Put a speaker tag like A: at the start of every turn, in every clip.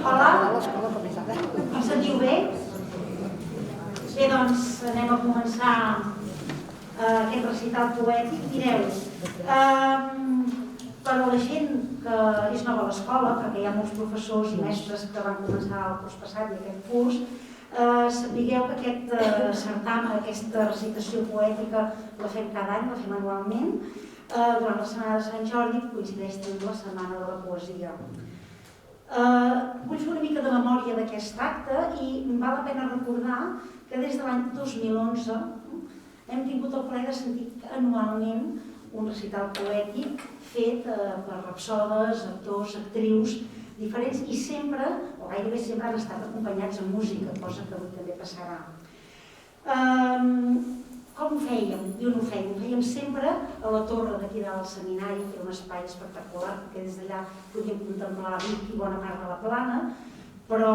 A: Hola, em sentiu bé? Bé, doncs anem a començar aquest recital poètic. Mireu, per a la gent que és nova a l'escola, perquè hi ha molts professors i mestres que van començar el curs passat i aquest curs, sapigueu que aquest certamen, aquesta recitació poètica la fem cada any, la fem anualment. Durant la setmana de Sant Jordi coincideix també la setmana de la poesia. Vull fer una mica de memòria d'aquest acte i val la pena recordar que des de l'any 2011 hem tingut el plaer de sentir anualment un recital poètic fet per rapsodes, actors, actrius diferents i sempre, o gairebé sempre, han estat acompanyats amb música, cosa que avui també passarà. Com ho fèiem? Diu, no ho fèiem. Ho fèiem sempre a la torre d'aquí del seminari, que era un espai espectacular, perquè des d'allà podíem contemplar Vic i bona part de la Plana, però,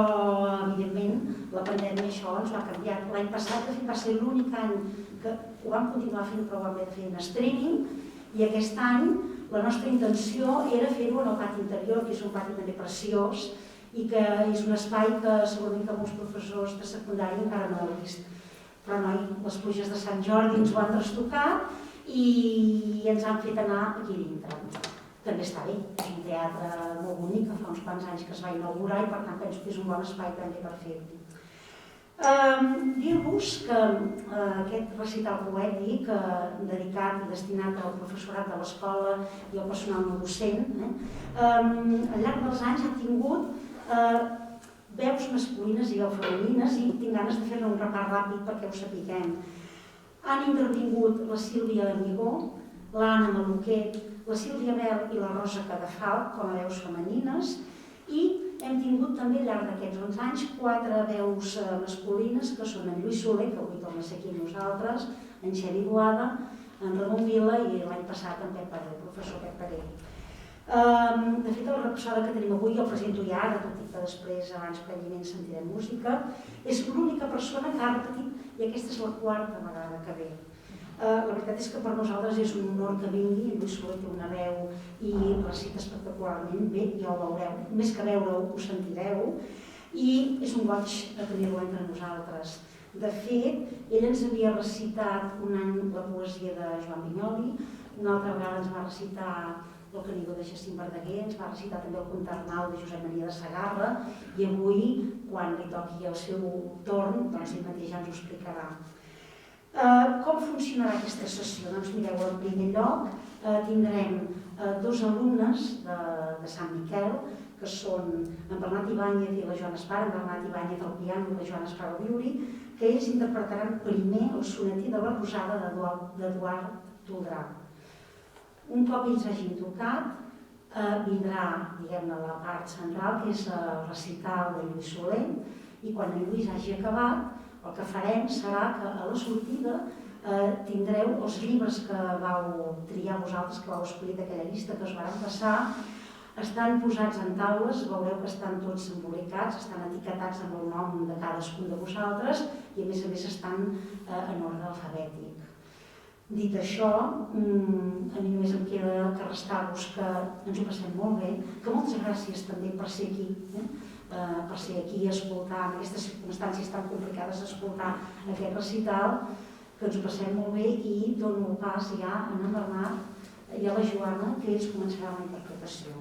A: evidentment, la pandèmia això ens ho ha canviat. L'any passat, de fet, va ser l'únic any que ho vam continuar fent, però ho vam haver de fer en streaming, i aquest any la nostra intenció era fer-ho en el pati interior, que és un pati també preciós, i que és un espai que segurament que molts professors de secundària encara no heu vist. Però noi, les pluges de Sant Jordi ens ho han trastocat i ens han fet anar aquí dintre. També està bé, és un teatre molt bonic, que fa uns quants anys que es va inaugurar i per tant penso que és un bon espai també per fer-ho. Dir-vos que aquest recital poètic dedicat i destinat al professorat de l'escola i al personal no docent, al llarg dels anys ha tingut veus masculines i veus femenines i tinc ganes de fer-ne un repàs ràpid perquè ho sapiguem. Han intervingut la Sílvia Amigó, l'Anna Maluquet, la Sílvia Bel i la Rosa Cadafal com a veus femenines i hem tingut també al llarg d'aquests 11 anys 4 veus masculines que són en Lluís Soler, que avui torna a ser aquí amb nosaltres, en Xevi Boada, en Ramon Vila i l'any passat en Pep Paré, el professor Pep Paré. De fet, el rapsode que tenim avui, el presento ja ara, tot i que després, abans prèviament sentirem música, és l'única persona que ha repetit i aquesta és la 4a vegada que ve. La veritat és que per nosaltres és un honor que vingui, en Lluís Soler té una veu i recita espectacularment bé, ja ho veureu, més que veure-ho, ho sentireu, i és un goig tenir-lo entre nosaltres. De fet, ell ens havia recitat un any la poesia de Joan Vinyoli, una altra vegada ens va recitar el Canigó de Jacint Verdaguer, ens va recitar també el Contarnal de Josep Maria de Segarra i avui, quan li toqui el seu torn, doncs ell mateix ja ens ho explicarà. Com funcionarà aquesta sessió? Doncs mireu, en primer lloc tindrem 2 alumnes de Sant Miquel, que són en Bernat Ibáñez i la Joana Espar, en Bernat Ibáñez al piano i la Joana Espar al violí, que ells interpretaran primer el sonetí de la Rosada d'Eduard Toldrà. Un cop ells hagin tocat, vindrà, diguem-ne, la part central, que és el recital de Lluís Soler, i quan en Lluís hagi acabat, el que farem serà que a la sortida tindreu els llibres que vau triar vosaltres, que vau escollir d'aquella llista que us varen passar, estan posats en taules, veureu que estan tots embolicats, estan etiquetats amb el nom de cadascun de vosaltres i a més estan en ordre alfabètic. Dit això, a mi només em queda que restar-vos que ens ho passem molt bé, que moltes gràcies també per ser aquí, per ser aquí i escoltar, en aquestes circumstàncies tan complicades, escoltar aquest recital, que ens ho passem molt bé i dono el pas ja a en Bernat i a la Joana, que ells començaran la interpretació.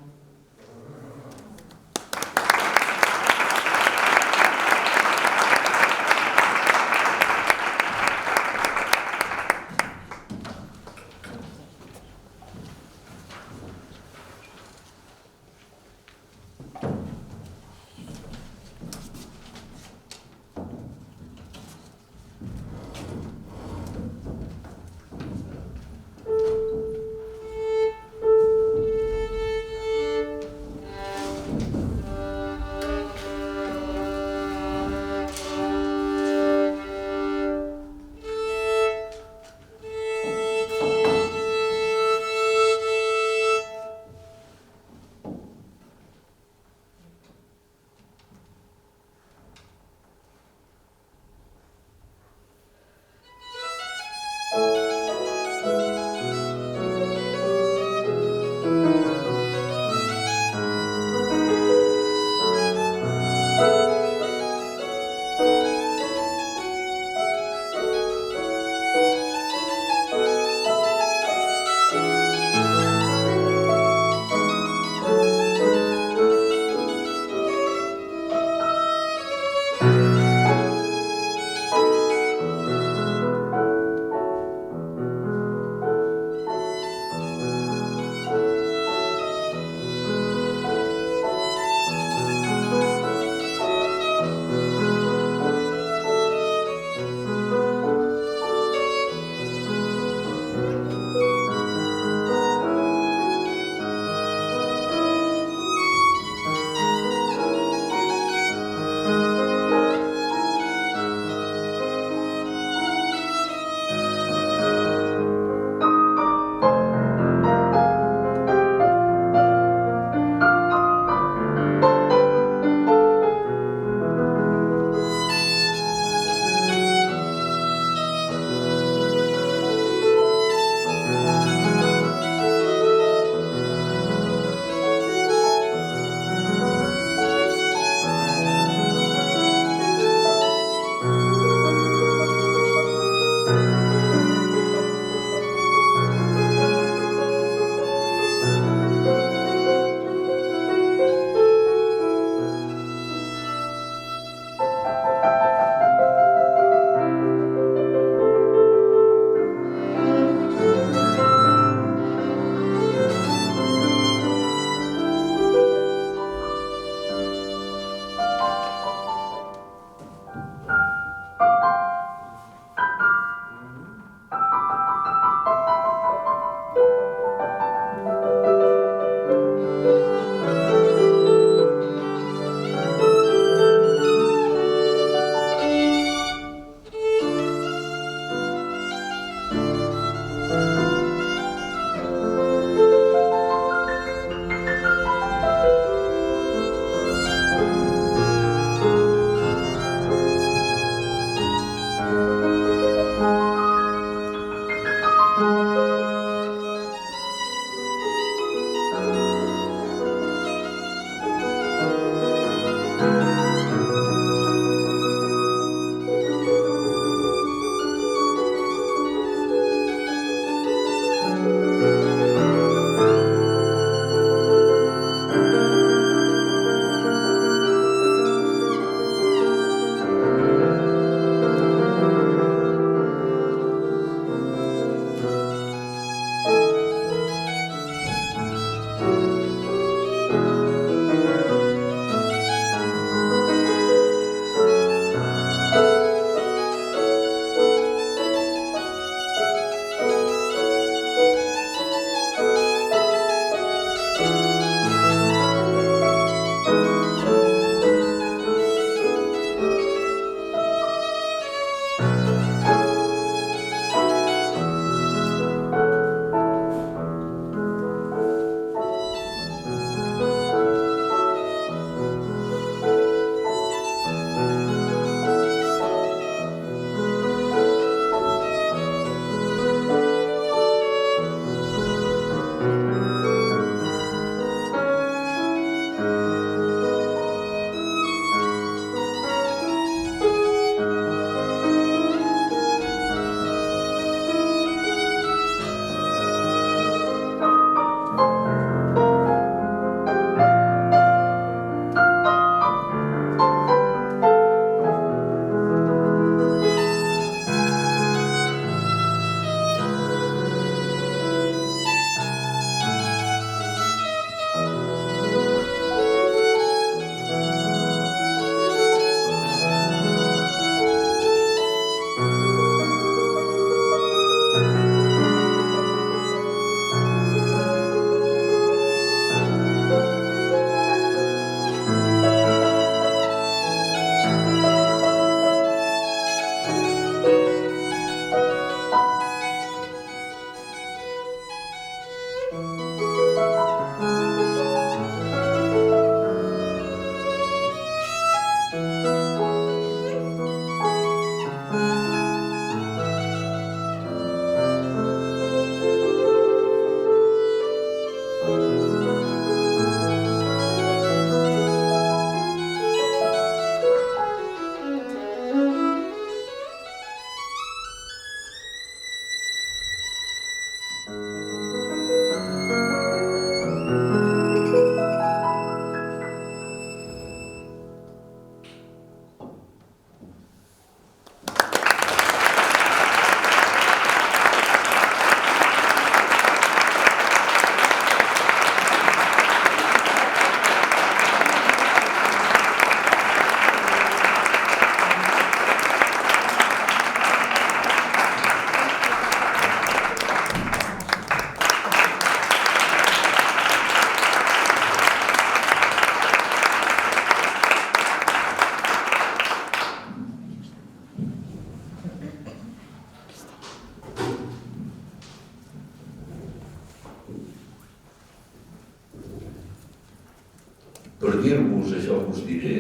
B: per dir-vos això que us diré,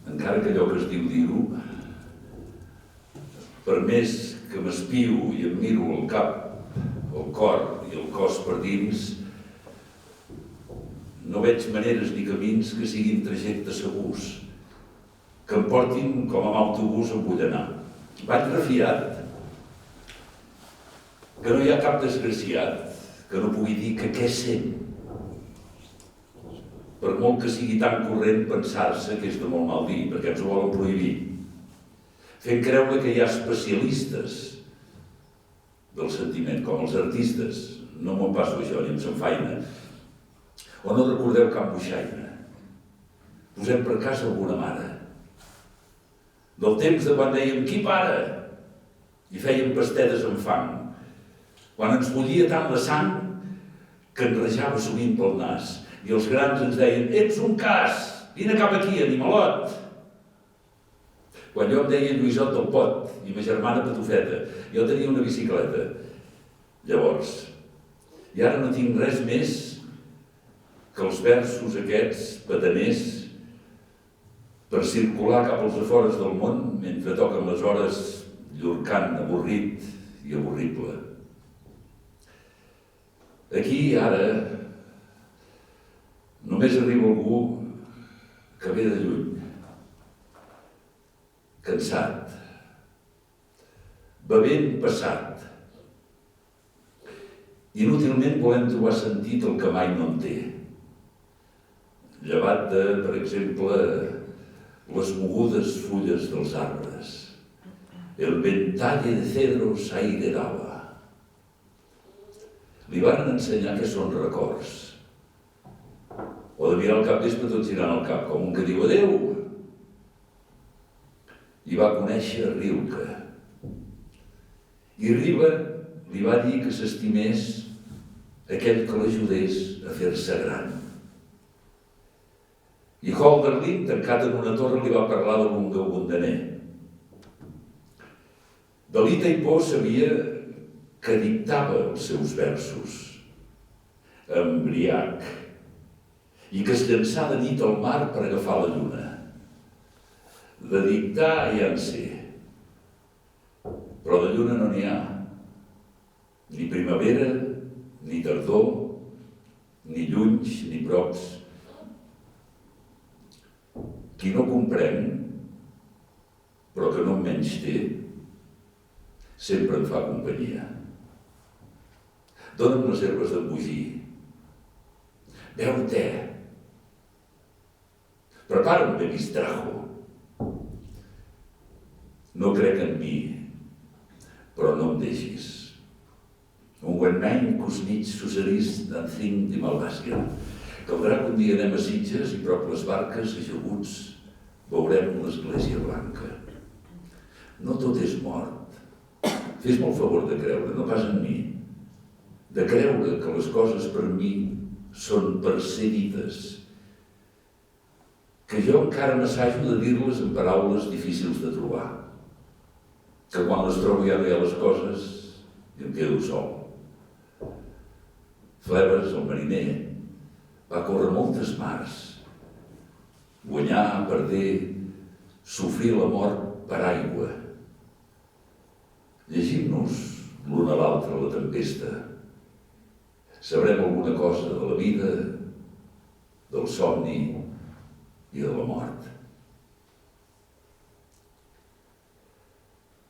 B: encara que allò que es diu dir-ho, per més que m'espio i em miro el cap, el cor i el cos per dins, no veig maneres ni camins que siguin trajectes segurs, que em portin com amb autobús on vull anar. Vaig refiat que no hi ha cap desgraciat que no pugui dir que què sent, per molt que sigui tan corrent pensar-se que és de molt mal dir, perquè ens ho volen prohibir, fent creure que hi ha especialistes del sentiment, com els artistes. No m'ho passo això, ni em s'enfaina. O no recordeu cap boixaina. Posem per cas alguna mare. Del temps de quan dèiem qui para? I fèiem pastedes amb fang. Quan ens bullia tant la sang que enrejava sovint pel nas. I els grans ens deien, ets un cas, vine cap aquí, animalot. Quan jo em deia Lluïsot del Pot i ma germana Patufeta, jo tenia una bicicleta. Llavors, i ara no tinc res més que els versos aquests pataners per circular cap als afores del món mentre toquen les hores llurcant avorrit i avorrible. Aquí, ara, només arriba algú que ve de lluny, cansat, bevent passat. Inútilment volem trobar sentit el que mai no en té. Llevat de, per exemple, les mogudes fulles dels arbres. El ventalle de cedros aire dava. Li van ensenyar què són records. O de mirar al capvespre tot girant el cap, com un que diu adeu. I va conèixer Rilke. I Riba li va dir que s'estimés aquell que l'ajudés a fer-se gran. I Hölderlin, tancat en una torre, li va parlar de l'unga abundaner. Dalí Taipó sabia que dictava els seus versos, embriac, i que es llançà de nit al mar per agafar la lluna. De dictar ja en sé, però de lluna no n'hi ha. Ni primavera, ni tardor, ni llunys, ni props. Qui no comprèn, però que no em menys té, sempre em fa companyia. Dóna'm les herbes d'embogir. Beu te. Prepara un bebistrajo. No crec en mi, però no em deixis. Un guanyany cosnits sucerís d'encinc de Malvàsia. Caldrà que un dia anem a Sitges i prop les barques, ajaguts, veurem l'església blanca. No tot és mort. Fes-me el favor de creure, no pas en mi. De creure que les coses per mi són per ser dites. Que jo encara m'assajo de dir-les en paraules difícils de trobar. Que quan les trobo ja no hi ha les coses i em quedo sol. Flebes, el mariner, va córrer moltes mars. Guanyar, perder, sofrir la mort per aigua. Llegim-nos l'un a l'altre la tempesta. Sabrem alguna cosa de la vida, del somni i de la mort.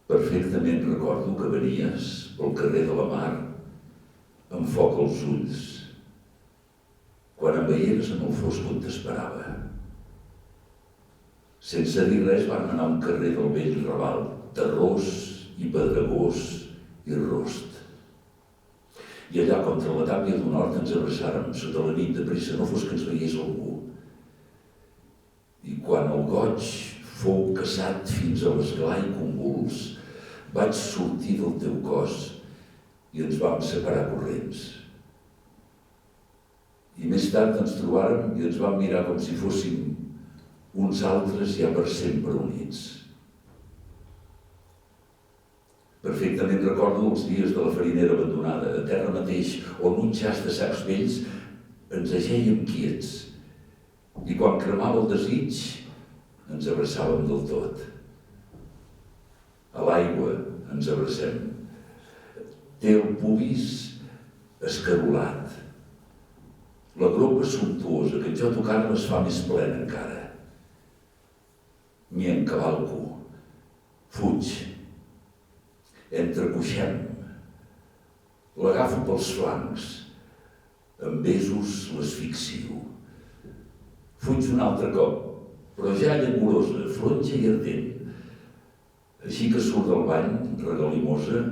B: Perfectament recordo que venies pel carrer de la Mar amb foc als ulls, quan em veieres en el fosc on t'esperava. Sense dir res vam anar a un carrer del vell Raval, terrós i pedregós i rost. I allà contra la tàpia d'un hort ens abraçàrem sota la nit de pressa, no fos que ens veiés algú. I quan el goig fou caçat fins a l'esglai convuls, vaig sortir del teu cos i ens vam separar corrents. I més tard ens trobàrem i ens vam mirar com si fóssim uns altres ja per sempre units. Perfectament recordo els dies de la farinera abandonada, a terra mateix, on un xast de sacs vells ens agèiem quiets i quan cremava el desig ens abraçàvem del tot. A l'aigua ens abracem. Té el pubis escarolat. La gropa sumptuosa, que en jo tocar-la es fa més plena encara. M'hi encavalco. Fuig. Entrecoixem. L'agafo pels flancs. Amb besos l'asfixio. Fuig un altre cop, però ja llamorosa, fronja i ardent. Així que surt del bany, regalimosa,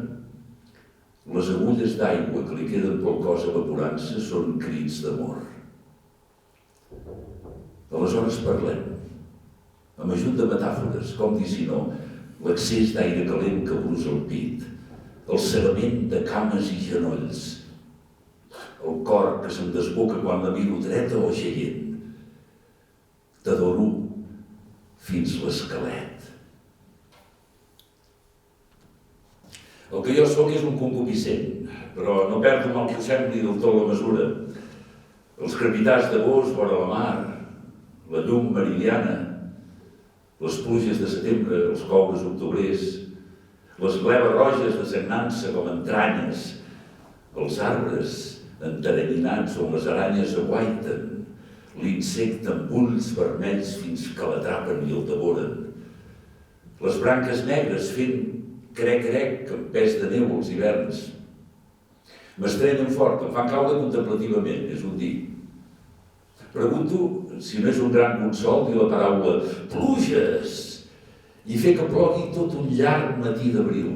B: les agulles d'aigua que li queden pel cos evaporant-se són crits d'amor. Aleshores parlem, amb ajut de metàfores, com dir si no, l'excés d'aire calent que brusa el pit, el segament de cames i genolls, el cor que se'm desboca quan la miro dreta o jaient. T'adoro fins l'esquelet. El que jo sóc és un concupiscent, però no perdo mal que sembli del tot la mesura. Els crepitats d'agost vora la mar, la llum meridiana, les pluges de setembre, els coures octobrers, les gleves roges desagnant-se com entranyes, els arbres enteranyinats on les aranyes aguaiten, l'insecte amb ulls vermells fins que l'atrapen i el devoren, les branques negres fent crec-crec amb pes de neu als hiverns. M'estrenyen fort, em fan caure contemplativament, és un dir. Pregunto si no és un gran consol dir la paraula pluges i fer que plogui tot un llarg matí d'abril,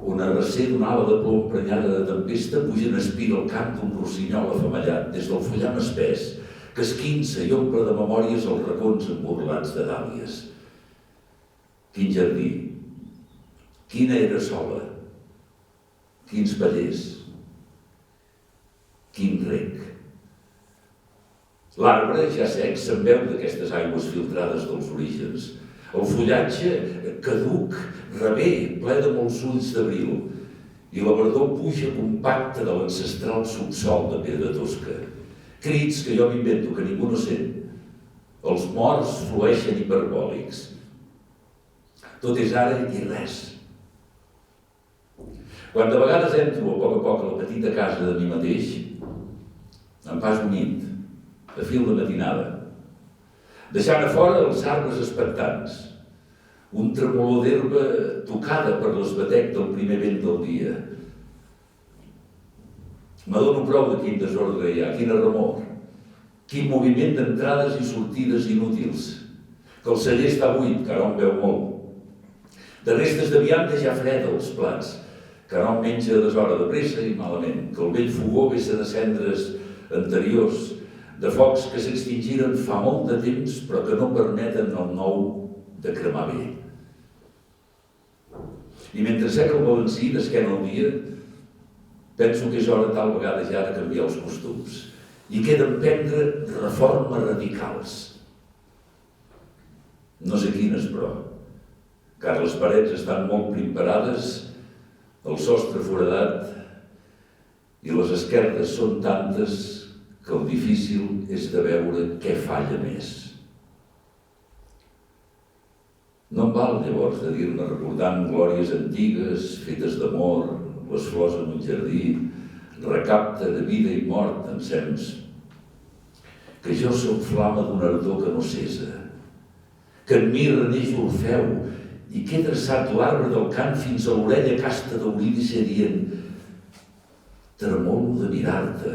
B: on a recer d'una ala de plom prenyada de tempesta puja en espira el cant d'un rossinyol afemellat des del fullam espès que esquinça i omple de memòries els racons emborlats de dàlies. Quin jardí, quina era sola, quins pallers, quin rec. L'arbre, ja sec, se'n veu d'aquestes aigües filtrades dels orígens. El fullatge caduc, rebé, ple de molts ulls d'abril, i la verdor puja compacta de l'ancestral subsol de pedra tosca. Crits que jo m'invento, que ningú no sent. Els morts flueixen hiperbòlics. Tot és ara i res. Quan de vegades entro a poc a la petita casa de mi mateix, em pas unit, a fil de matinada, deixant a fora els arbres expectants, un tremolor d'herba tocada per l'esbatec del primer vent del dia. M'adono prou de quin desordre hi ha, quina remor, quin moviment d'entrades i sortides inútils, que el celler està buit, que ara en veu molt, de restes de vianda ja freda als plats, que ara en menja a deshora de pressa i malament, que el vell fogó vessa de cendres anteriors, de focs que s'extingiren fa molt de temps però que no permeten el nou de cremar bé. I mentre sec el balancí d'esquena al dia, penso que és hora tal vegada ja de canviar els costums i que d'emprendre reformes radicals. No sé quines, però, car les parets estan molt primperades, el sostre foradat i les esquerdes són tantes que el difícil és de veure què falla més. No em val, llavors, de dir-ne recordant glòries antigues, fetes d'amor, les flors en un jardí, recapte de vida i mort ensems, que jo soc flama d'un ardor que no cessa, que en mi reneix Orfeu i que he dreçat l'arbre del cant fins a l'orella casta d'Eurídice dient tremolo de mirar-te,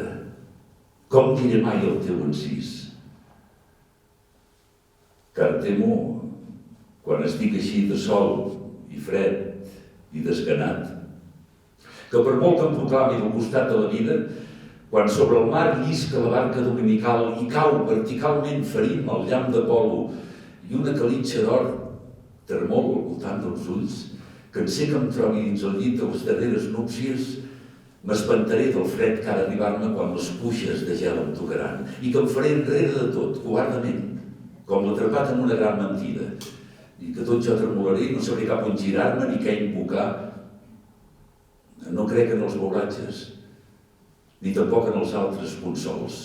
B: com diré mai el teu encís? Car temo, quan estic així de sol i fred i desganat, que per molt que em proclami del costat de la vida, quan sobre el mar llisca la barca dominical i cau verticalment ferint el llamp d'Apol·lo i una calitxa d'or tremolo al voltant dels ulls, que en sé que em trobi dins el llit de les darreres núpcies, m'espantaré del fred que ha d'arribar-me quan les puixes de gel em tocaran i que em faré enrere de tot, covardament, com l'atrapat en una gran mentida, i que tot jo tremolaré i no sabré cap on girar-me ni què invocar. No crec en els beuratges, ni tampoc en els altres consols,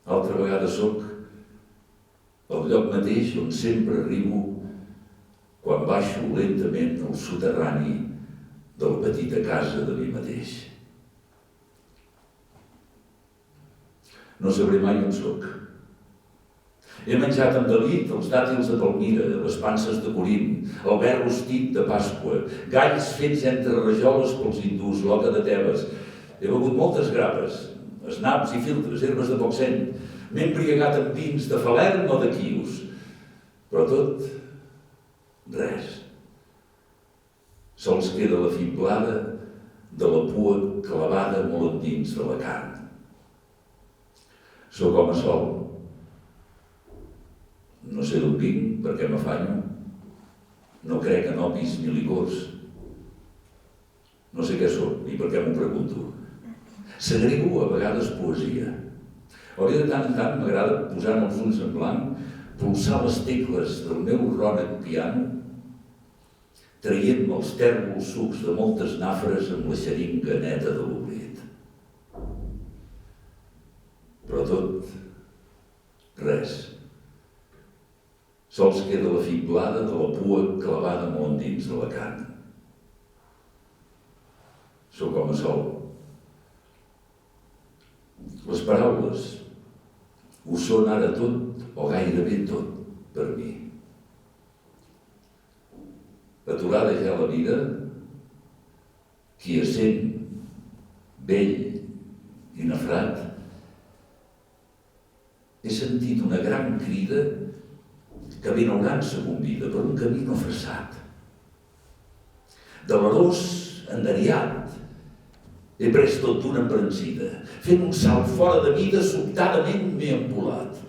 B: Altra vegada sóc al lloc mateix on sempre arribo quan baixo lentament al soterrani de la petita casa de mi mateix. No sabré mai on sóc. He menjat amb delit els dàtils de Palmira, les panses de Corint, el verd rostit de Pasqua, galls fets entre rajoles pels hindús, l'oca de Tebes. He begut moltes grapes, snaps i filtres, herbes de poc seny. M'he embriagat amb vins de Falern o de Quios. Però tot, res. Sols queda la fiblada de la pua clavada molt endins de la carn. Sóc home sol. No sé d'on vinc, per què m'afanyo. No crec en opis ni licors. No sé què sóc, ni per què m'ho pregunto. Segrego a vegades poesia. O bé de tant en tant m'agrada, posant els ulls en blanc, pulsar les tecles del meu rònec piano, traient-me els tèrbols sucs de moltes nàfres amb la xeringa neta de l'oblit. Però tot, res. Sols queda la fiblada de la pua clavada molt endins de la carn. Sóc home sol. Les paraules ho són ara tot o gairebé tot per mi. Aturada ja la vida, qui es sent vell i nafrat, he sentit una gran crida que benaurança convida per un camí no fressat. De l'Arós enderiat he pres tot d'una embrancida, fent un salt fora de vida, sobtadament m'he embolat.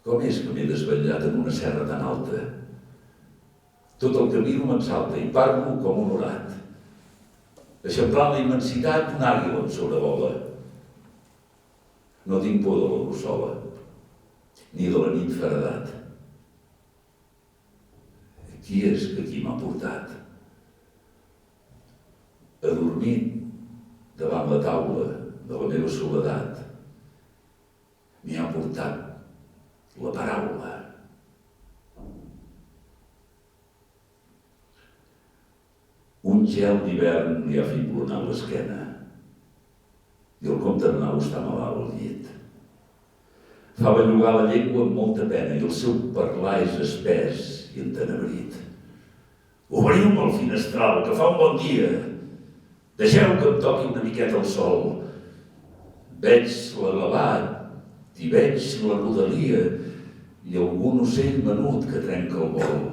B: Com és que m'he desvetllat en una serra tan alta? Tot el camí no m'exalta i parlo com un orat. Eixamplant la immensitat, un àguila em sobrevola. No tinc por de la brussola, ni de la nit feredat. Qui és que aquí m'ha portat? Adormit davant la taula de la meva soledat, m'hi ha portat la paraula. Un gel d'hivern li ha fiblonat l'esquena i el comte Arnau està malalt al llit. Fa bellugar la llengua amb molta pena i el seu parlar és espès i entenebrit. Obriu-me el finestral, que fa un bon dia. Deixeu que em toqui una miqueta el sol. Veig l'elevat i veig la rodalia i algun ocell menut que trenca el vol.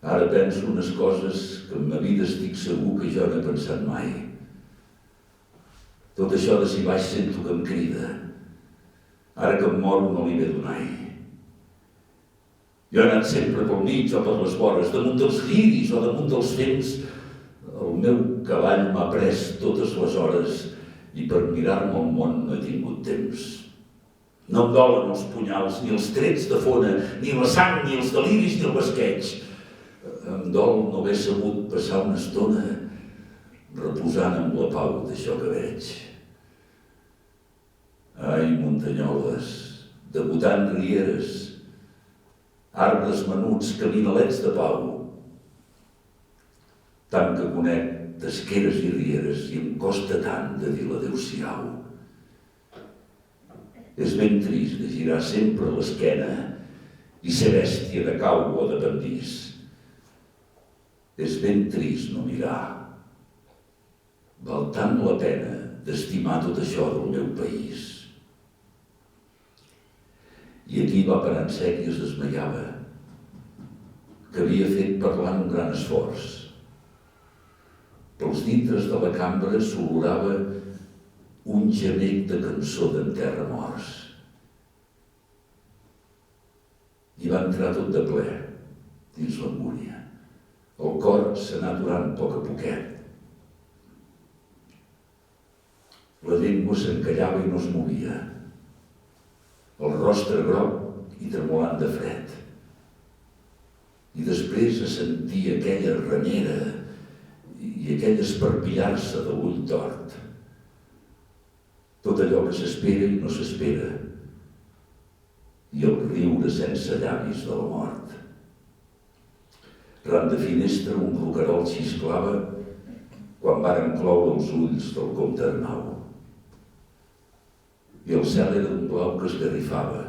B: Ara penso unes coses que en ma vida estic segur que jo no he pensat mai. Tot això de si baix sento que em crida. Ara que em moro no li ve donai. Jo he anat sempre pel mig o per les vores, damunt dels lliris o damunt dels fems. El meu cavall m'ha pres totes les hores i per mirar-me al món no he tingut temps. No em dolen els punyals, ni els trets de fona, ni la sang, ni els deliris, ni el basqueig. Em dol no haver sabut passar una estona reposant amb la pau d'això que veig. Ai, muntanyoles, debutant rieres, arbres menuts, caminalets de pau. Tant que conec d'esqueres i rieres i em costa tant de dir l'adéu-siau. És ben trist de girar sempre l'esquena i ser bèstia de cau o de pendís. És ben trist no mirar. Val tant la pena d'estimar tot això del meu país. I aquí va parar en sec i es desmaiava, que havia fet parlant un gran esforç. Pels dintres de la cambra s'olorava un gemec de cançó d'enterra morts. I va entrar tot de ple dins l'angúnia. El cor s'anà aturant a poquet. La llengua s'encallava i no es movia. El rostre groc i tremolant de fred. I després se sentia aquella renyera i aquell esparpillar-se de l'ull tort. tot allò que s'espera i no s'espera, i el riure sense llavis de la mort. Ran de finestra un roquerol xisclava quan varen cloure els ulls del comte Arnau. I el cel era d'un blau que esgarrifava,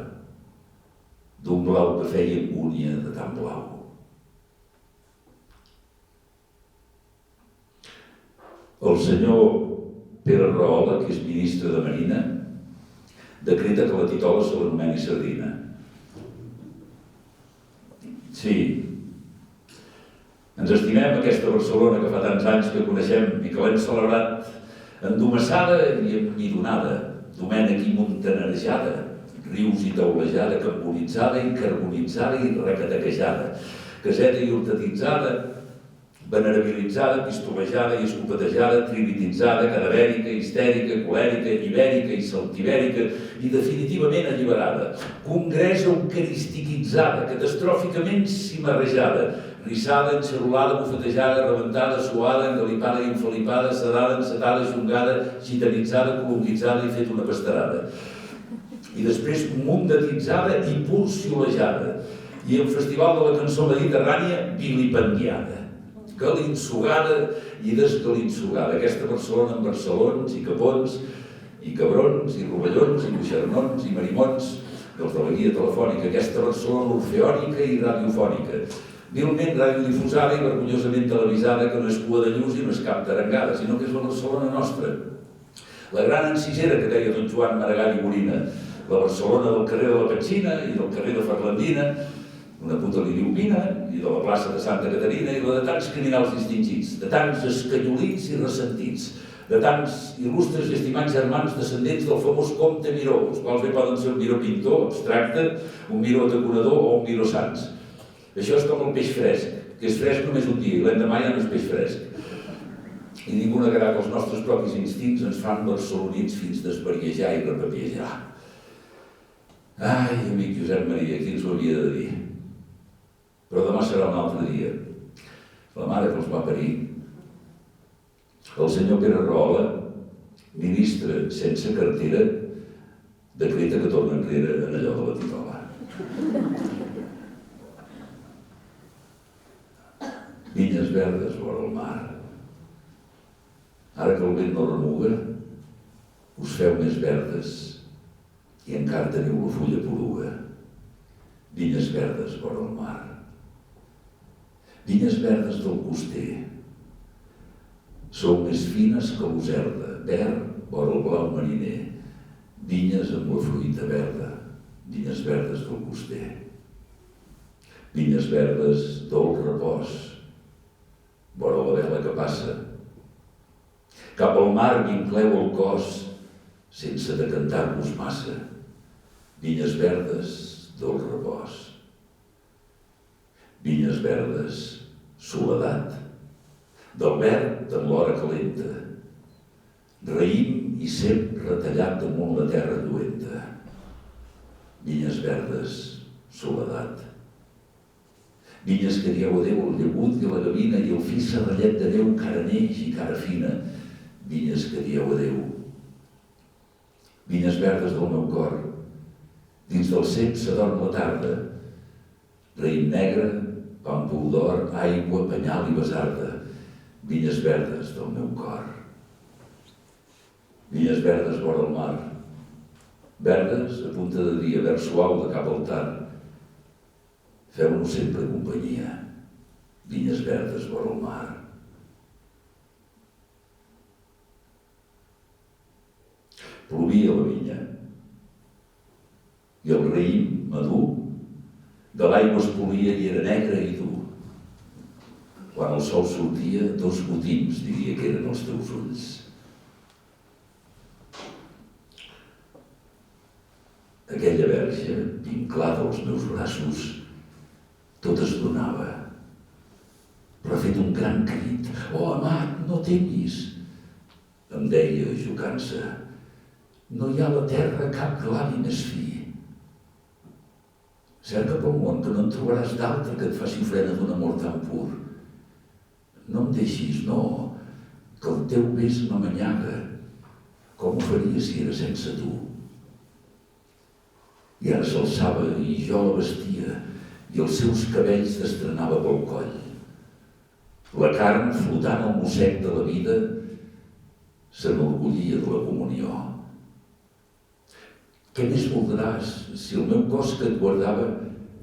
B: d'un blau que feia angúnia de tan blau. El senyor Pere Rahola, que és ministre de Marina, decreta que la titola se l'anomeni Sardina. Sí, ens estimem aquesta Barcelona que fa tants anys que coneixem i que l'hem celebrat endomassada i emmidonada, domènec i montanejada, rius i taulejada, carbonitzada i carbonitzada i recatequejada, caseta i hortatitzada, venerabilitzada, pistolejada i escopetejada, trinititzada, cadavèrica, histèrica, colèrica, ibèrica i celtibèrica i definitivament alliberada, congressa eucaristiquitzada, catastròficament cimarrejada, rissada, enxerolada, bufetejada, rebentada, suada, engalipada i infelipada, sedada, encetada, xungada, gitanitzada, colombitzada i fet una pastarada. I després mundatitzada i pulsiolejada. I en Festival de la Cançó Mediterrània, vilipendiada, galinsugada i desgalinsugada. Aquesta Barcelona amb barcelons i capons i cabrons i rovellons i buixernons i marimons dels de la guia telefònica. Aquesta Barcelona orfeònica i radiofònica, vilment radiodifusada i vergonyosament televisada, que no és cua de lluç i no és cap d'arengada, sinó que és la Barcelona nostra. La gran encisera que deia don Joan Maragall i Borina, la Barcelona del carrer de la Petxina i del carrer de Ferlandina, una puta liliopina, i de la plaça de Santa Caterina, i la de tants criminals distingits, de tants escanyolits i ressentits, de tants il·lustres i estimats germans descendents del famós comte Miró, els quals bé poden ser un Miró pintor, abstracte, un Miró decorador o un Miró Sans. Això és com el peix fresc, que és fresc només un dia i l'endemà ja no és peix fresc. I ningú negarà que els nostres propis instints ens fan barcelonins fins d'esbariejar i repapiejar. Ai, amic Josep Maria, qui ens ho havia de dir? Però demà serà un altre dia. La mare que els va parir. El senyor Pere Rahola, ministre sense cartera, decreta que torna enrere en allò de la titola. Vinyes verdes vora el mar. Ara que el vent no remuga, us feu més verdes i encara teniu la fulla poruga. Vinyes verdes vora el mar. Vinyes verdes del coster. Sou més fines que l'userda, verd vora el blau mariner. Vinyes amb la fruita verda, vinyes verdes del coster. Vinyes verdes del repòs, vora la vela que passa. Cap al mar vincleu el cos, sense decantar-vos massa. Vinyes verdes del repòs. Vinyes verdes, soledat, del verd en l'hora calenta, raïm i cep retallat damunt la terra lluenta. Vinyes verdes, soledat. Vinyes que dieu adéu al llegut i la gavina i el fi serrallet de Déu cara neix i cara fina. Vinyes que dieu adéu. Vinyes verdes del meu cor, dins del cep s'adorm la tarda. Raïm negre, pàmpol d'or, aigua, penyal i besarda. Vinyes verdes del meu cor. Vinyes verdes vora el mar. Verdes a punta de dia, verd suau de cap al tard. Feu-nos sempre companyia. Vinyes verdes vora el mar. Plovia la vinya i el raïm madur de l'aigua es polia i era negre i dur. Quan el sol sortia, 2 gotims diria que eren els teus ulls. Aquella verge, vinclada als meus braços, tot es donava, però ha fet un gran crit. Oh, amat, no temis, em deia, jocant-se. No hi ha a la terra cap glavi més fi. Cerca pel món que no en trobaràs d'altre que et faci ofrena d'un amor tan pur. No em deixis, no, que el teu bes m'amanyaga. Com ho faria si era sense tu? I ara s'alçava i jo la vestia i els seus cabells destrenava pel coll. La carn flotant al mossec de la vida s'enorgullia de la comunió. Què més voldràs si el meu cos que et guardava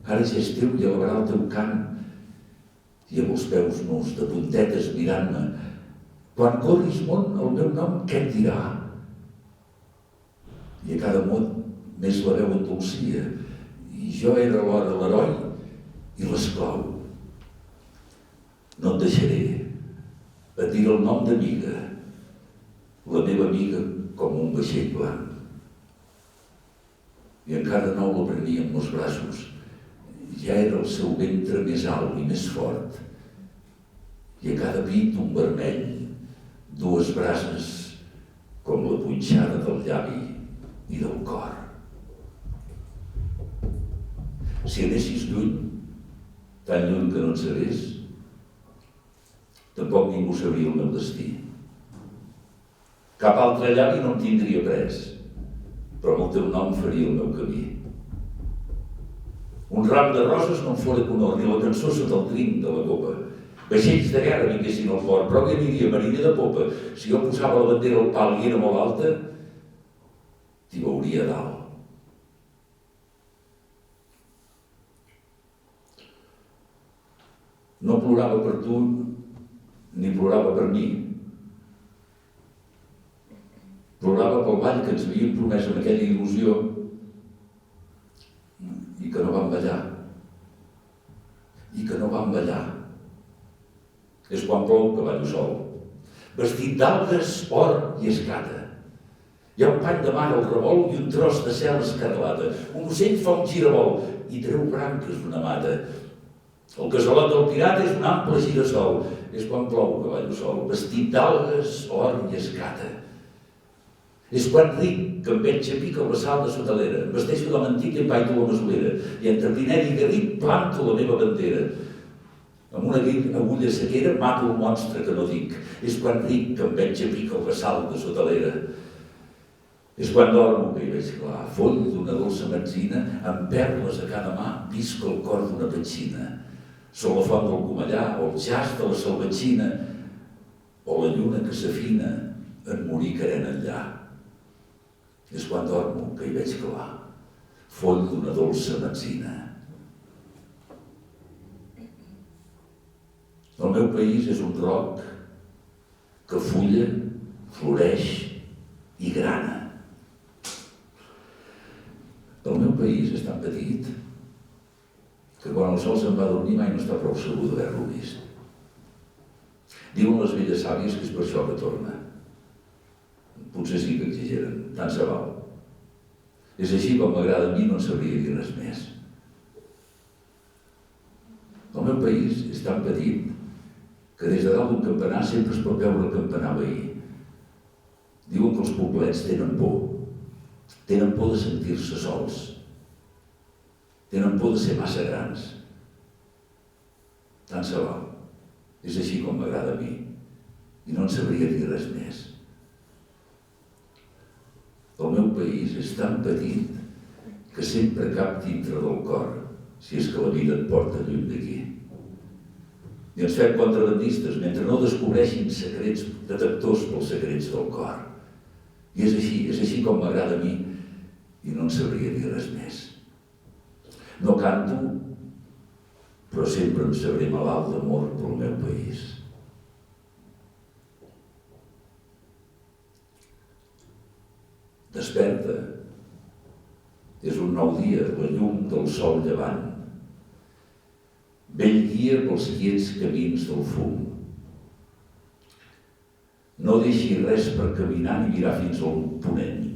B: ara ja és teu i elevarà el teu cant? I amb els peus nus de puntetes mirant-me, quan corris món el meu nom què et dirà? I a cada mot més la veu endolcia, i jo era alhora l'heroi i l'esclau. No et deixaré, et diré el nom d'amiga, la meva amiga com un vaixell blanc. I encara nou la prenia amb els braços, ja era el seu ventre més alt i més fort, i a cada pit un vermell, dues brases com la punxada del llavi i del cor. Si anessis lluny, tan lluny que no et sabés, tampoc ningú sabria el meu destí. Cap altre llavi no em tindria pres, però amb el teu nom faria el meu camí. Un ram de roses no em fora conhort, ni la cançó sota el trinc de la copa. Vaixells de guerra vinguessin al port, però jo aniria mariner de popa. Si jo posava la bandera al pal i era molt alta, t'hi veuria a dalt. No plorava per tu, ni plorava per mi. Plorava pel ball que ens havíem promès amb aquella il·lusió i que no vam ballar. I que no vam ballar. És quan plou que ballo sol, vestit d'algues, or i escata. Hi ha un pany de mar al revolt i un tros de cel escarlata. Un ocell fa un giravolt i treu branques d'una mata. El casalot del pirata és un ample girassol. És quan plou que ballo sol, vestit d'algues, or i escata. És quan ric que em veig a pic al vessal de sotalera, em vesteixo de l'antic i em baito la masolera, i entre Pineda i Garric planto la meva bandera. Amb una agulla sequera mato el monstre que no dic. És quan ric que em veig a pic al vessal de sotalera. És quan dormo que hi veig clar, foll d'una dolça metzina, amb perles a cada mà, visco el cor d'una petxina. Sol la font del Comellà, o el jazz de la salvatxina, o la lluna que s'afina en morir carena enllà. És quan dormo que hi veig clar, foll d'una dolça metzina. El meu país és un roc que fulla, floreix i grana. El meu país és tan petit que quan el sol se'n va dormir mai no està prou segur d'haver-lo vist. Diuen les velles sàvies que és per això que torna. Potser sí que exageren, tant se val. És així com m'agrada a mi, no en sabria dir res més. El meu país és tan petit que des de dalt d'un campanar sempre es pot veure el campanar veí. Diuen que els poblets tenen por. Tenen por de sentir-se sols. Tenen por de ser massa grans. Tant se val. És així com m'agrada a mi. I no en sabria dir res més. El meu país és tan petit que sempre cap dintre del cor, si és que la vida et porta lluny d'aquí. I ens fem contrabandistes mentre no descobreixin secrets detectors pels secrets del cor. I és així com m'agrada a mi i no en sabria dir res més. No canto, però sempre em sabré malalt d'amor pel meu país. Desperta. És un nou dia, la llum del sol llevant. Vell guia pels quiets camins del fum. No deixi res per caminar ni mirar fins al ponent,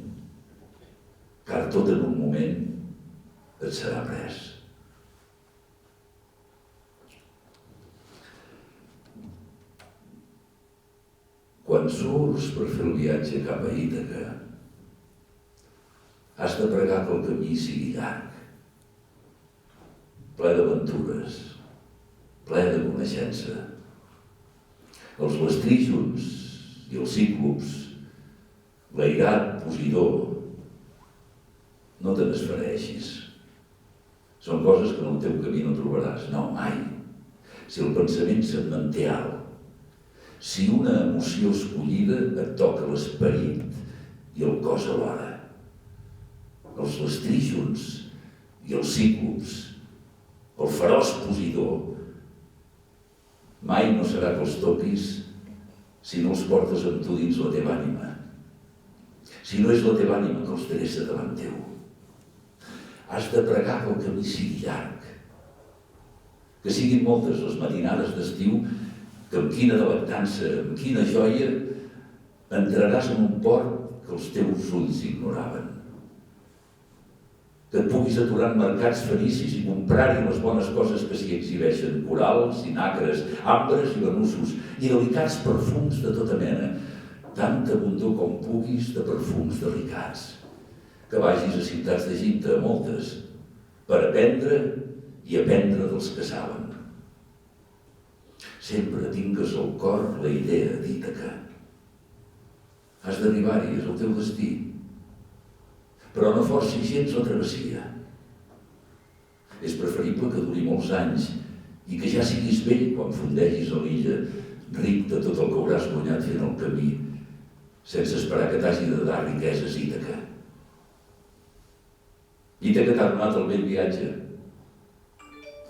B: car tot en un moment et serà pres. Quan surts per fer el viatge cap a Ítaca, has de pregar que el camí sigui llarg, ple d'aventures, ple de coneixença. Els lestríjons i els cíclops l'airat Posidó, no te n'esfereixis. Són coses que en el teu camí no trobaràs. No, mai. Si el pensament se't manté alt, si una emoció escollida et toca l'esperit i el cos alhora, els lestríjons i els cíclops, el feroç Posidó, mai no serà que els toquis si no els portes amb tu dins la teva ànima. Si no és la teva ànima que els dreça davant teu. Has de pregar que el camí sigui llarg, que siguin moltes les matinades d'estiu, que amb quina delectança, amb quina joia, entraràs en un port que els teus ulls ignoraven. Que et puguis aturar en mercats fenicis i comprar-hi les bones coses que s'hi exhibeixen, corals, nacres, ambres i banussos, i delicats perfums de tota mena, tanta abundor com puguis de perfums delicats. Que vagis a ciutats d'Egipte, a moltes, per aprendre i aprendre dels que saben. Sempre tingues al cor la idea d'Ítaca. Has d'arribar-hi, és el teu destí. Però no forcis gens la travessia. És preferible que duri molts anys i que ja siguis vell quan fondegis a l'illa, ric de tot el que hauràs guanyat fent el camí, sense esperar que t'hagi de dar riqueses Ítaca. Ítaca t'ha donat el vell viatge.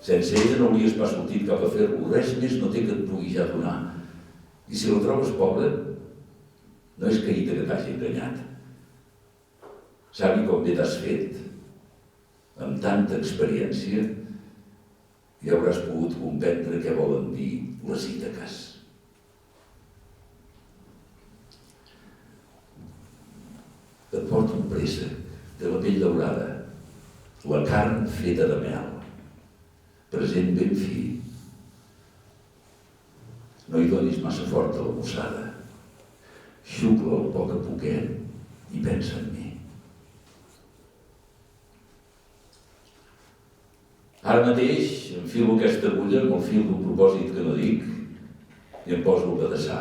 B: Sense ella no hauries pas sortit cap a fer-lo, res més no té que et pugui ja donar. I si la trobes pobra, no és que Ítaca t'hagi enganyat. Sabi com bé t'has fet, amb tanta experiència, ja hauràs pogut comprendre què volen dir les Ítaques. Et porto un préssec de la pell daurada, la carn feta de mel, present ben fi. No hi donis massa fort a la mossada. Xucla'l poc a poquet i pensa en mi. Ara mateix enfilo aquesta agulla amb el fil d'un propòsit que no dic i em poso a pedaçar.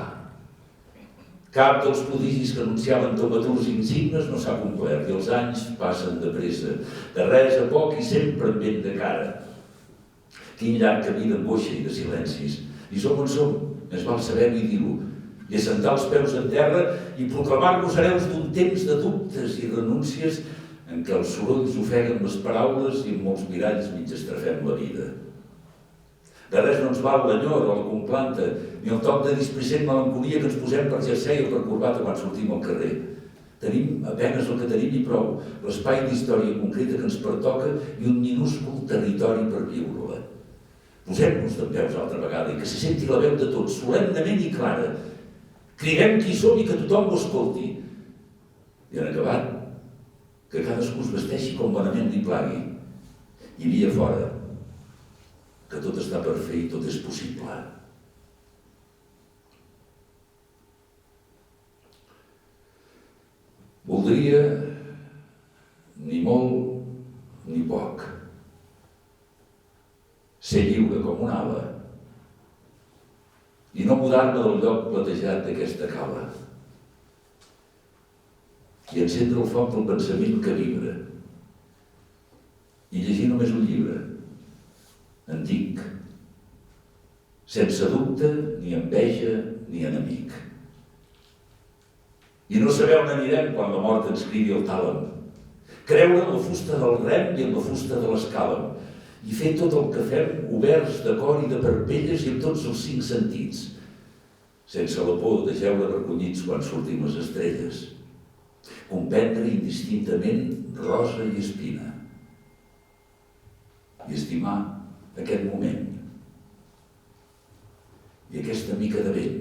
B: Cap dels prodigis que anunciaven taumaturgs insignes no s'ha complert i els anys passen de pressa, de res a poc i sempre amb vent de cara. Quin llarg camí d'angoixa i de silencis. I som on som, més val saber-ho i dir-ho, i assentar els peus en terra i proclamar-nos hereus d'un temps de dubtes i renúncies en què els sorolls ofeguen les paraules i en molts miralls mig estrafem la vida. De res no ens val l'enyor o la complanta, ni el toc de displicent melancolia que ens posem per jersei o per corbata quan sortim al carrer. Tenim apenes el que tenim i prou, l'espai d'història concreta que ens pertoca i un minúscul territori per viure-la. Posem-nos dempeus altra vegada i que se senti la veu de tots, solemnement i clara. Cridem qui som i que tothom ho escolti. I en acabat, que cadascú es vesteixi com bonament li plagui. I via fora, que tot està per fer i tot és possible. Voldria ni molt ni poc ser lliure com un ala i no mudar-me del lloc platejat d'aquesta cala i encendre el foc del pensament que vibra i llegir només un llibre antic, sense dubte, ni enveja, ni enemic. I no saber on anirem quan la mort ens cridi al tàlem. Creure en la fusta del rem i en la fusta de l'escàlem. I fer tot el que fem oberts de cor i de parpelles i amb tots els 5 sentits. Sense la por de jeure recollits quan sortim les estrelles. Comprendre indistintament rosa i espina. I estimar aquest moment i aquesta mica de vent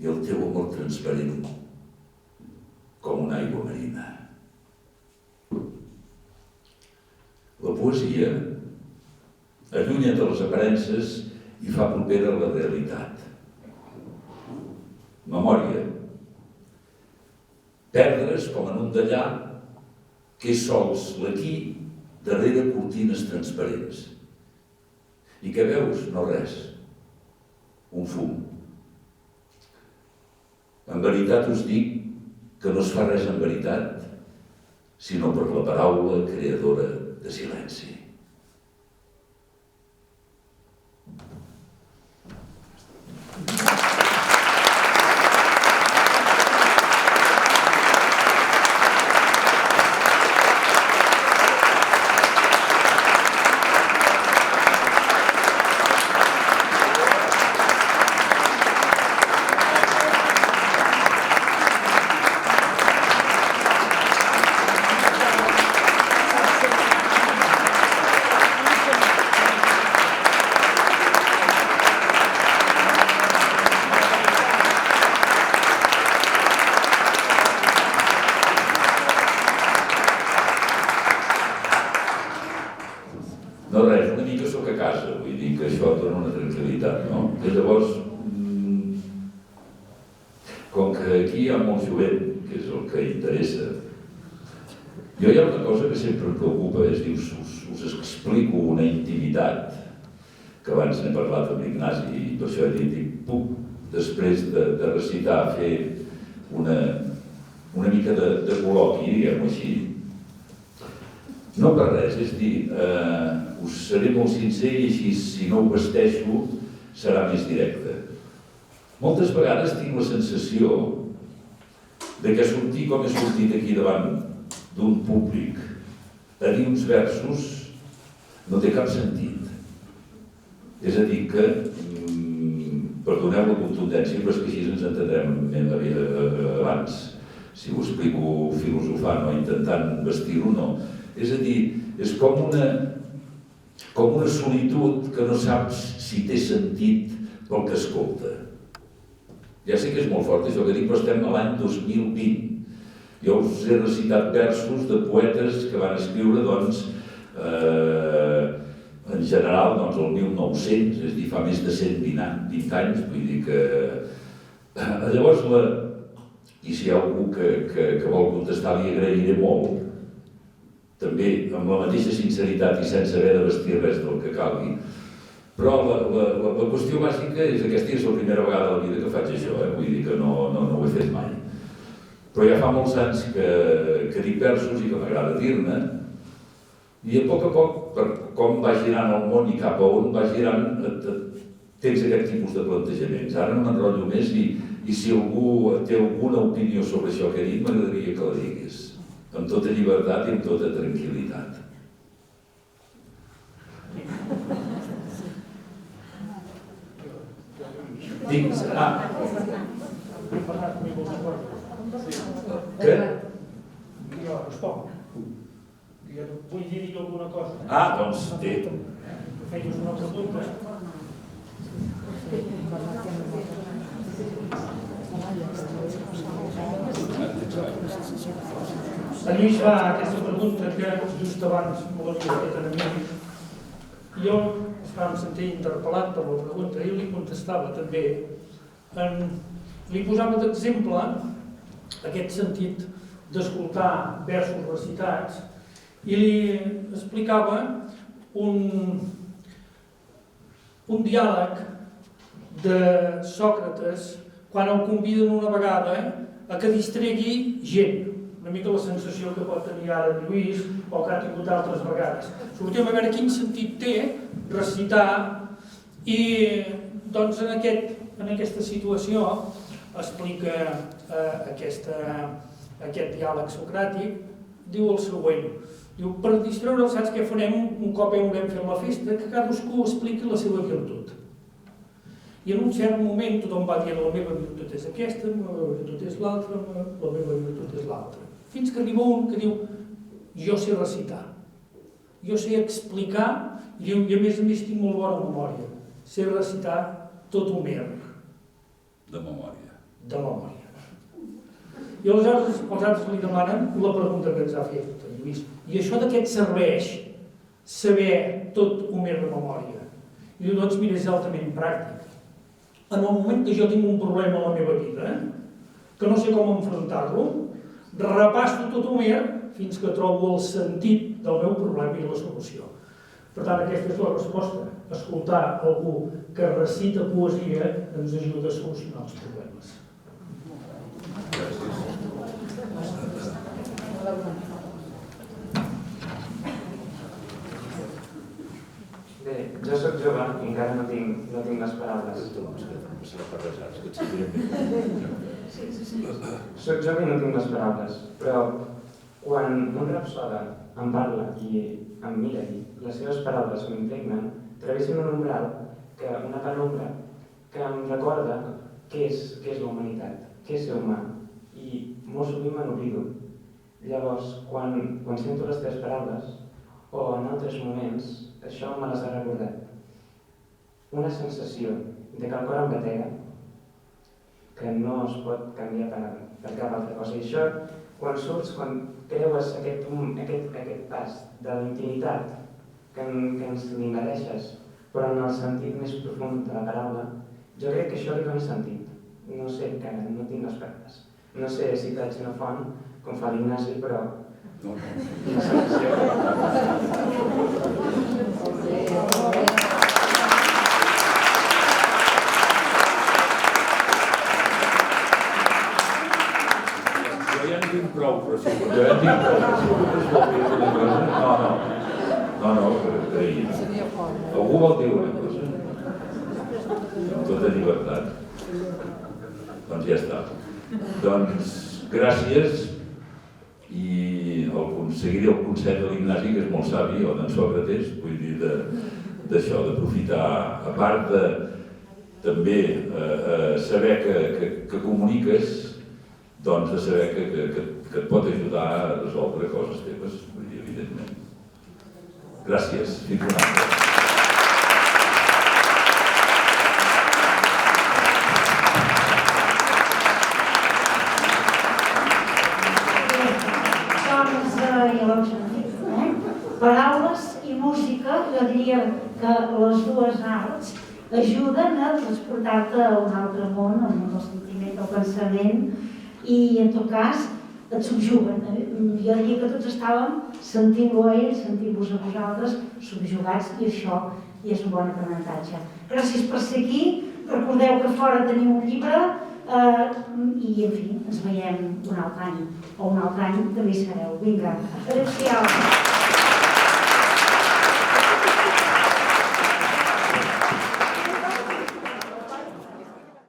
B: i el teu amor transparent com una aigua marina. La poesia allunya de les aparences i fa propera a la realitat. Memòria. Perdre's com en un dallar que és sols l'aquí darrere cortines transparents. I què veus? No res. Un fum. En veritat us dic que no es fa res en veritat, sinó per la paraula creadora de silenci. No res, una mica sóc a casa, vull dir que això dona una tranquil·litat, no? I llavors, com que aquí hi ha molt jovent, que és el que interessa, jo hi ha una cosa que sempre em preocupa, és dir, us explico una intimitat, que abans n'he parlat amb l'Ignasi, i per això he dit, puc, després de recitar, fer una mica de col·loqui, diguem-ho així. No per res, és dir, us seré molt sincer i així, si no ho vesteixo, serà més directe. Moltes vegades tinc la sensació de que sortir com he sortit aquí davant d'un públic a dir uns versos no té cap sentit. És a dir que, perdoneu la contundència, però és que així ens entendrem en la vida abans. Si ho explico filosofant o intentant vestir-ho, no. És a dir, és com una solitud que no saps si té sentit pel que escolta. Ja sé que és molt fort això que dic, però estem a l'any 2020. Jo us he recitat versos de poetes que van escriure, doncs, en general, doncs, el 1900, és a dir, fa més de 120 anys, vull dir que... Llavors, i si hi ha algú que vol contestar, li agrairé molt, també amb la mateixa sinceritat i sense haver de vestir res del que calgui. Però la qüestió bàsica és aquesta, és la primera vegada a la vida que faig això, vull dir que no ho he fet mai. Però ja fa molts anys que dic versos i que m'agrada dir-ne, i a poc, per com va girant el món i cap a on va girant, tens aquest tipus de plantejaments. Ara no m'enrotllo més i si algú té alguna opinió sobre això que he dit, m'agradaria que la digués. Amb tota llibertat i amb tota tranquil·litat. Dins... Què?
C: Jo responc. Jo vull dir-hi alguna cosa.
B: Doncs té.
C: Feies una pregunta. El Lluís fa aquesta pregunta que just abans me l'havia fet a mi. Jo es vam sentir interpel·lat per la pregunta i li contestava també. Li posava d'exemple aquest sentit d'escoltar versos recitats i li explicava un diàleg de Sòcrates quan el conviden una vegada a que distregui gent. Una mica la sensació que pot tenir ara en Lluís o que ha tingut altres vegades. Sortim a veure quin sentit té recitar i doncs en aquesta situació explica aquest diàleg socràtic, diu el següent. Diu, per distreure, saps què farem un cop haurem fet la festa? Que cadascú expliqui la seva virtut. I en un cert moment tothom va dir la meva virtut és aquesta, la meva virtut és l'altra, la meva virtut és l'altra. Fins que arriba un que diu, jo sé recitar, jo sé explicar, i a més tinc molt bona memòria. Sé recitar tot Homer.
B: De memòria.
C: De memòria. I aleshores els altres li demanen la pregunta que ens ha fet en Lluís. I això de què et serveix saber tot Homer de memòria? I diu, doncs mira, és altament pràctic. En el moment que jo tinc un problema a la meva vida, que no sé com enfrontar-lo, repasso tot Homer fins que trobo el sentit del meu problema i la solució. Per tant, aquesta és la resposta. Escoltar algú que recita poesia ens ajuda a solucionar els problemes.
D: Bé, jo soc jove i encara no tinc les paraules. Soc jove i no tinc les paraules, però quan un rapsoda em parla i em mira i les seves paraules m'impregnen, travessen un umbral, una penombra, que em recorda què és la humanitat, què és ser humà, i molt sovint me n'oblido. Llavors, quan sento les teves paraules, o en altres moments, això me les ha recordat. Una sensació de que el cor em batega, que no es pot canviar per cap altra cosa. I això, quan surts, quan creues aquest pas de la intimitat que ens l'immereixes, però en el sentit més profund de la paraula, jo crec que això li dona sentit. No sé, encara no tinc les paraules. No sé si vaig una font, com fa l'Ignasi, però una sensació.
B: Jo ja en tinc prou, però sí. Jo ja en tinc prou. No, algú vol dir una cosa? Amb tota llibertat. Doncs ja està. Doncs gràcies i seguiré el consell de l'Ignasi, que és molt savi, o d'en Sòcrates, vull dir, d'això, d'aprofitar, a part de també saber que comuniques, doncs de saber que et pot ajudar a resoldre coses teves, vull dir, evidentment. Gràcies. Fins una altra.
A: Paraules i música, jo diria que les dues arts ajuden a transportar-te a un altre món, al món del sentiment, del pensament, i en tot cas et subjuguen. Jo diria que tots estàvem sentint-lo a ell, sentint-vos a vosaltres, subjugats, i això és un bon aprenentatge. Gràcies per ser aquí, recordeu que fora teniu un llibre, i en fi, ens veiem un altre any, o un altre any també hi sereu. Vinga, adéu-siau.